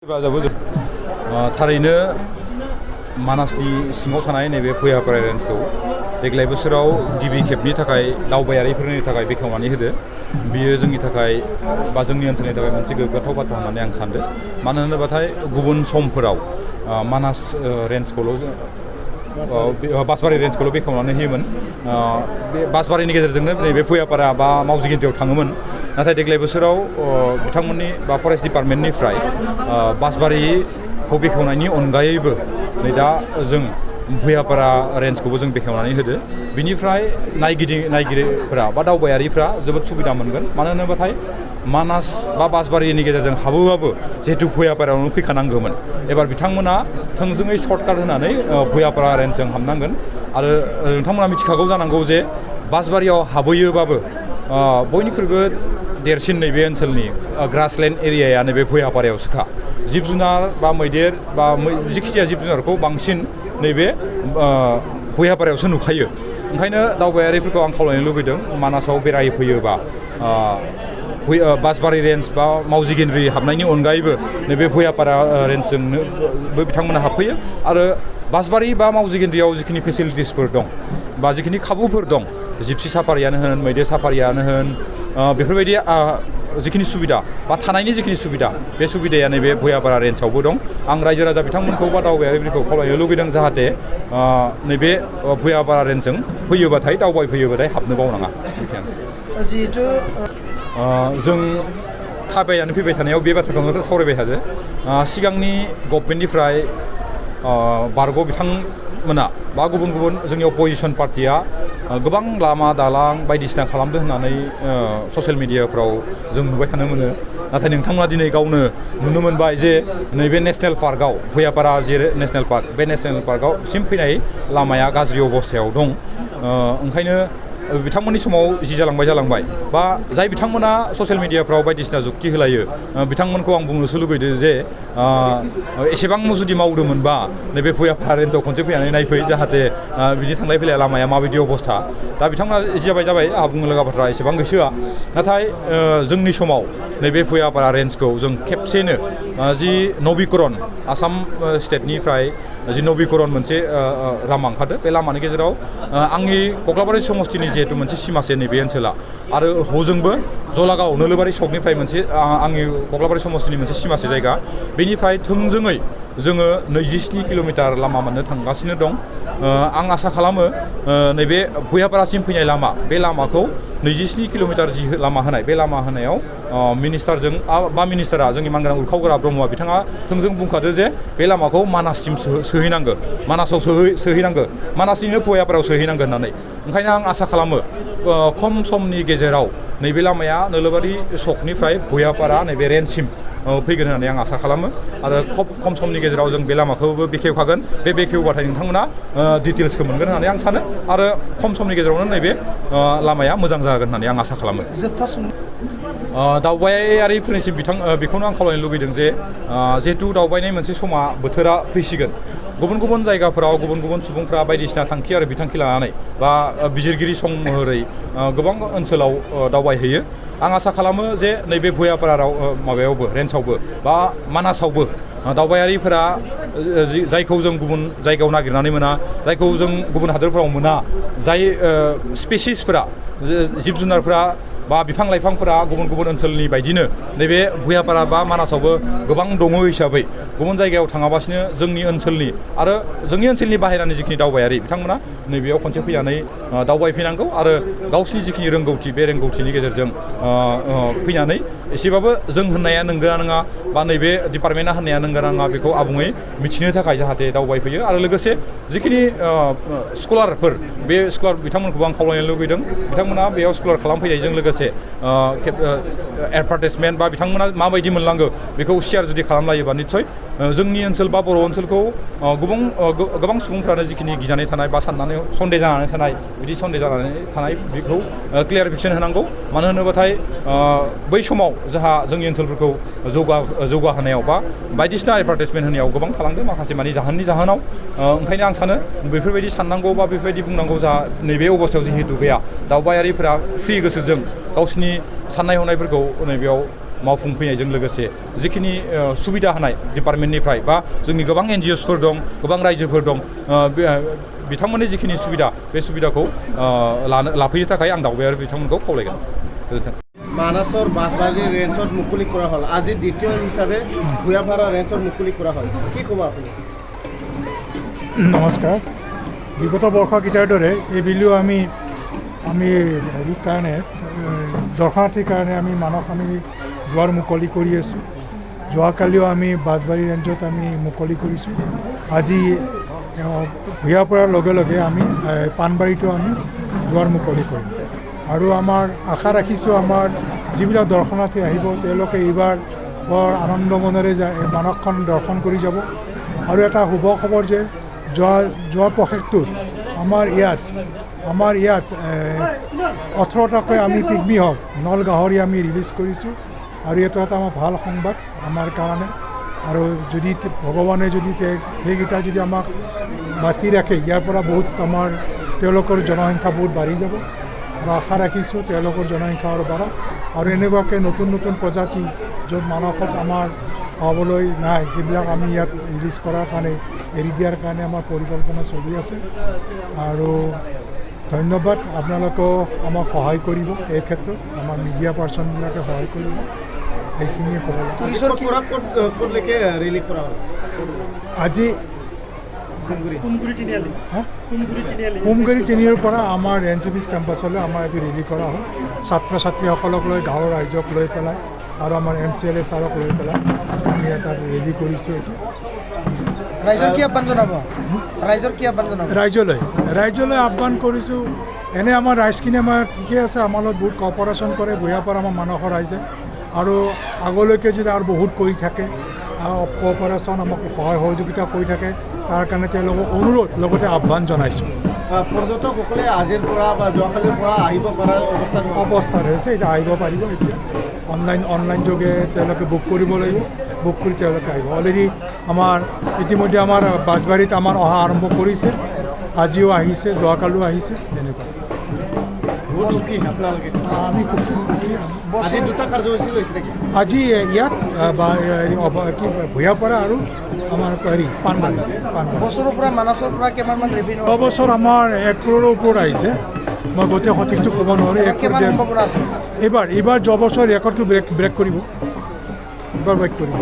थारैनो मानासनि सिङाव थानाय नैबे भुयापारा रेन्जखौ देग्लाय बोसोराव गिबि खेबनि थाखाय दावबायारिफोरनि थाखाय बेखेवनानै होदो। बियो जोंनि थाखाय बा जोंनि ओनसोलनि थाखाय मोनसे गोग्गाथाव बाथ्रा होननानै आं सानदों। मानो होनोबाथाय गुबुन समफोराव मानास रेन्जखौल' बासबारि रेन्जखौल' बेखेवनानै होयोमोन। बे बासबारिनि गेजेरजोंनो नैबे भुयापारा बा मावजि गेन्द्रियाव थाङोमोन। नाथाय देग्लाय बोसोराव बिथांमोननि बा फरेस्ट डिपार्टमेन्टनिफ्राय बासबारिखौ बेखेवनायनि अनगायैबो नै दा जों भुयापारा रेन्जखौबो जों बेखेवनानै होदो। बिनिफ्राय नायगिरिफोरा बा दावबायारिफ्रा जोबोद सुबिदा मोनगोन। मानो होनोबाथाय मानास बा बासबारिनि गेजेरजों हाबोबाबो जिहेतु भुयापारायावनो फैखानांगौमोन। एबार बिथांमोना थोंजोङै सर्टकाट होनानै भुयापारा रेन्जजों हाबनांगोन। आरो नोंथांमोना मिथिखागौ जानांगौ जे बासबारियाव हाबहैयोबाबो बयनिख्रुइबो देरसिन नैबे ओनसोलनि ग्रासलेन्ड एरियाया नैबे भुयापारायावसोखा। जिब जुनार बा मैदेर बा जिखिजाया जिब जुनारखौ बांसिन नैबे भुयापारायावसो नुखायो। ओंखायनो दावबायारिफोरखौ आं खावलायनो लुबैदों मानासाव बेरायफैयोबा बासबारि रेन्ज बा मावजि गेन्द्रि हाबनायनि अनगायैबो नैबे भुयापारा रेन्जजोंनोबो बिथांमोना हाबफैयो। आरो बासबारि बा मावजि गेन्द्रियाव जिखिनि फेसिलिटिसफोर दं बा जिखिनि खाबुफोर दं, जिपसि साफारियानो होन, मैदेर साफारियानो होन, बेफोरबायदि जिखिनि सुबिदा बा थानायनि जिखिनि सुबिदा, बे सुबिदाया नैबे भुयापारा रेन्जआवबो दं। आं रायजो राजा बिथांमोनखौ बा दावबायारिफोरखौ खावलायनो लुबैदों जाहाथे नैबे भुयापारा रेन्जजों फैयोबाथाय दावबायफैयोबाथाय हाबनो बावनाङा। जिहेथु जों थाबायनानै फैबाय थानायाव बे बाथ्राखौनो सावरायबाय थादो। सिगांनि गभर्नमेन्टनिफ्राय बारग' बिथांमोना बा गुबुन गुबुन जोंनि अपोजिसन पार्टिया गोबां लामा दालां बायदिसिना खालामदों होननानै ससियेल मिडियाफ्राव जों नुबाय थानो मोनो। नाथाय नोंथांमोना दिनै गावनो नुनो मोनबाय जे नैबे नेसनेल पार्कआव भुयापारा जे नेसनेल पार्क, बे नेसनेल पार्कआव सिम फैनाय लामाया गाज्रि अबस्थायाव दं। ओंखायनो बिथांमोननि समाव जि जालांबाय बा जाय बिथांमोना ससियेल मिडियाफ्राव बायदिसिना जुक्ति होलायो, बिथांमोनखौ आं बुंनोसो लुबैदों जे एसेबां जुदि मावदोंमोनबा नैबे भुयापारा रेन्जआव खनसे फैनानै नायफै, जाहाथे बिदि थांलाय फैलाय लामाया माबायदि अबस्था। दा बिथांमोना जाबाय आंहा बुंनो लागा बाथ्रा एसेबां गोसोआ। नाथाय जोंनि समाव नैबे भुयापारा रेन्जखौ जों खेबसेनो जि नबिकरन आसाम स्टेटनिफ्राय जि नबिकरन मोनसे लामा ओंखारदो, बे लामानि गेजेराव आंनि कक्लाबारि समस्तिनि जिहेतु मोनसे सिमासे नैबे ओनसोला, आरो हजोंबो जलागाव नोलोबारि सकनिफ्राय मोनसे आंनि कक्लाबारि समस्तिनि मोनसे सिमासे जायगा, बेनिफ्राय थोंजोङै जोङो 27 किल'मिटार लामा मोननो थांगासिनो दं। आं आसा खालामो नैबे भुयापारासिम फैनाय लामा, बे लामाखौ 27 किल'मिटार जि लामा होनाय, बे लामा होनायाव मिनिस्टारजों बा मिनिस्टारा जोंनि मानगोनां उरखावगोरा ब्रह्मआ बिथाङा थोंजों बुंखादो जे बे लामाखौ मानाससिम सोहैनांगो, मानासाव सोहैनांगो, मानासनिनो भुयापारायाव सोहैनांगोन होननानै। ओंखायनो आं आसा खालामो खम समनि गेजेराव नैबे लामाया नोलोबारि सकनिफ्राय भुयापारा नैबे रेन्जसिम फैगोन होननानै आं आसा खालामो। आरो खोब खम समनि गेजेराव जों बे लामाखौबो बेखेवखागोन। बे बेखेवबाथाय नोंथांमोना डिटेल्सखौ मोनगोन होननानै आं सानो। आरो खम समनि गेजेरावनो नैबे लामाया मोजां जागोन होननानै आं आसा खालामो। दावबायारिफोरनिसिम बेखौनो आं खावलायनो लुबैदों जे जिहेतु दावबायनाय मोनसे समा बोथोरा फैसिगोन, गुबुन गुबुन जायगाफोराव गुबुन गुबुन सुबुंफ्रा बायदिसिना थांखि आरो बिथांखि लानानै बा बिजिरगिरि सं महरै गोबां ओनसोलाव दावबायहैयो। आं आसा खालामो जे नैबे भुयापारा माबायावबो रेन्जआवबो बा मानासावबो दावबायारिफोरा जायखौ जों गुबुन जायगायाव नागिरनानै मोना, जायखौ जों गुबुन हादोरफोराव मोना, जाय स्पेसिसफोरा जिब जुनारफोरा बा बिफां लाइफांफोरा गुबुन गुबुन ओनसोलनि बायदिनो नैबे भुयापारा बा मानासावबो गोबां दङ हिसाबै गुबुन जायगायाव थाङाबासिनो जोंनि ओनसोलनि आरो जोंनि ओनसोलनि बाहेरानि जिखिनि दावबायारि बिथांमोना नैबेयाव खनसे फैनानै दावबायफैनांगौ। आरो गावसिनि जिखिनि रोंगौथि, बे रोंगौथिनि गेजेरजों फैनानै एसेबाबो जों होननाया नंगौना नङा बा नैबे डिपार्टमेन्टआ होननाया नंगौना नङा बेखौ आबुङै मिथिनो थाखाय जाहाथे दावबायफैयो। आरो लोगोसे जिखिनि स्कलारफोर, बे स्कलार बिथांमोनखौबो आं खावलायनो लुबैदों, बिथांमोना बेयाव स्कलार खालामफैनायजों लोगोसे एडभार्टाइजमेन्ट बा बिथांमोना माबायदि मोनलांगो बेखौ शेयार जुदि खालामलायोबा निस्सय जोंनि ओनसोल बा बर' ओनसोलखौ गोबां सुबुंफ्रानो जिखिनि गिनानै थानाय बा साननानै सन्देह जानानै थानाय, बिदि सन्देह जानानै थानाय बेखौ क्लियारिफिकेसन होनांगौ। मानो होनोबाथाय बै समाव जोंहा जोंनि ओनसोलफोरखौ जौगाहोनायाव बा बायदिसिना एडभार्टाइजमेन्ट होनायाव गोबां थालांदों माखासे मानि जाहोननि जाहोनाव। ओंखायनो आं सानो बेफोरबायदि साननांगौ बा बेफोरबायदि बुंनांगौ जा नैबे अबस्थायाव जिहेतु गैया, दावबायारिफोरा फ्रि गोसोजों गावसिनि साननाय हनायफोरखौ नैबेयाव मावफुंफैनायजों लोगोसे जिखिनि सुबिदा होनाय डिपार्टमेन्टनिफ्राय बा जोंनि गोबां NGOsफोर दं गोबां रायजोफोर दं बिथांमोननि जिखिनि सुबिदा बे सुबिदाखौ लाफैनो थाखाय आं दावबायारि बिथांमोनखौ खावलायगोन गोजोन्थों मानासৰ বাছবাৰী ৰেঞ্জত মুকলি কৰা হ'ল আজি দ্বিতীয় হিচাপে ভূঞাপাৰা ৰেঞ্জত মুকলি কৰা হ'ল কি ক'ব আপুনি নমস্কাৰ বিগত বৰ্ষকেইটাৰ দৰে এইবেলিও আমি হেৰিৰ কাৰণে দৰ্শনাৰ্থীৰ কাৰণে আমি মানস আমি দুৱাৰ মুকলি কৰি আছোঁ যোৱাকালিও আমি বাছবাৰী ৰেঞ্জত আমি মুকলি কৰিছোঁ আজি ভূঞাপাৰাৰ লগে লগে আমি পাণবাৰীতো আমি দুৱাৰ মুকলি কৰিম আৰু আমাৰ আশা ৰাখিছোঁ আমাৰ যিবিলাক দৰ্শনাৰ্থী আহিব তেওঁলোকে এইবাৰ বৰ আনন্দ মনেৰে মানসখন দৰ্শন কৰি যাব আৰু এটা শুভ খবৰ যে যোৱা প্ৰশেকটোত আমাৰ ইয়াত 18টাকৈ আমি পিগমি হওক নল গাহৰি আমি ৰিলিজ কৰিছোঁ আৰু এইটো এটা আমাৰ ভাল সংবাদ আমাৰ কাৰণে আৰু যদি ভগৱানে যদি সেইকেইটা যদি আমাক বাচি ৰাখে ইয়াৰ পৰা বহুত আমাৰ তেওঁলোকৰ জনসংখ্যা বহুত বাঢ়ি যাব আৰু আশা ৰাখিছোঁ তেওঁলোকৰ জনসংখ্যা আৰু বাঢ়ক আৰু এনেকুৱাকৈ নতুন নতুন প্ৰজাতি য'ত মানসত আমাৰ পাবলৈ নাই সেইবিলাক আমি ইয়াত ৰিলিজ কৰাৰ কাৰণে এৰি দিয়াৰ কাৰণে আমাৰ পৰিকল্পনা চলি আছে আৰু ধন্যবাদ আপোনালোকেও আমাক সহায় কৰিব এই ক্ষেত্ৰত আমাৰ মিডিয়া পাৰ্চনবিলাকে সহায় কৰিব এইখিনিয়ে ক'ব ক'লৈকে ৰিলিজ কৰা হ'ল আজি কুমগুৰি তিনিৰ পৰা আমাৰ NCPC কেম্পাছলৈ আমাৰ এইটো ৰেলি কৰা হ'ল ছাত্ৰ ছাত্ৰীসকলক লৈ গাঁৱৰ ৰাইজক লৈ পেলাই আৰু আমাৰ MCLA ছাৰক লৈ পেলাই আমি এটা ৰেলি কৰিছোঁ এইটো ৰাইজলৈ আহ্বান কৰিছোঁ এনে আমাৰ ৰাইজখিনি আমাৰ ঠিকে আছে আমাৰ লগত বহুত কপাৰেশ্যন কৰে ভূঞাপাৰা আমাৰ মানসৰ ৰাইজে আৰু আগলৈকে যদি আৰু বহুত কৰি থাকে কপাৰেশ্যন আমাক সহায় সহযোগিতা কৰি থাকে তাৰ কাৰণে তেওঁলোকক অনুৰোধ লগতে আহ্বান জনাইছোঁ পৰ্যটকসকলে আজিৰ পৰা বা যোৱাকালিৰ পৰা আহিব পৰা অৱস্থাত হৈছে এতিয়া আহিব পাৰিব এতিয়া অনলাইন যোগে তেওঁলোকে বুক কৰিব লাগিব বুক কৰি তেওঁলোকে আহিব অলৰেডি আমাৰ ইতিমধ্যে আমাৰ বাছবাৰীত আমাৰ অহা আৰম্ভ কৰিছে আজিও আহিছে যোৱাকালিও আহিছে তেনেকুৱা আমি আজি ইয়াত ভূঞাপাৰা আৰু আমাৰ পাণবাৰী বছৰৰ পৰা মানাছৰ পৰা কিমানমান ৰেভিনিউ বছৰ আমাৰ 1 crore ওপৰত আহিছে মই গোটেই সঠিকটো ক'ব নোৱাৰোঁ এইবাৰ যোৱা বছৰ ৰেকৰ্ডটো ব্ৰেক কৰিব এইবাৰ ব্ৰেক কৰিব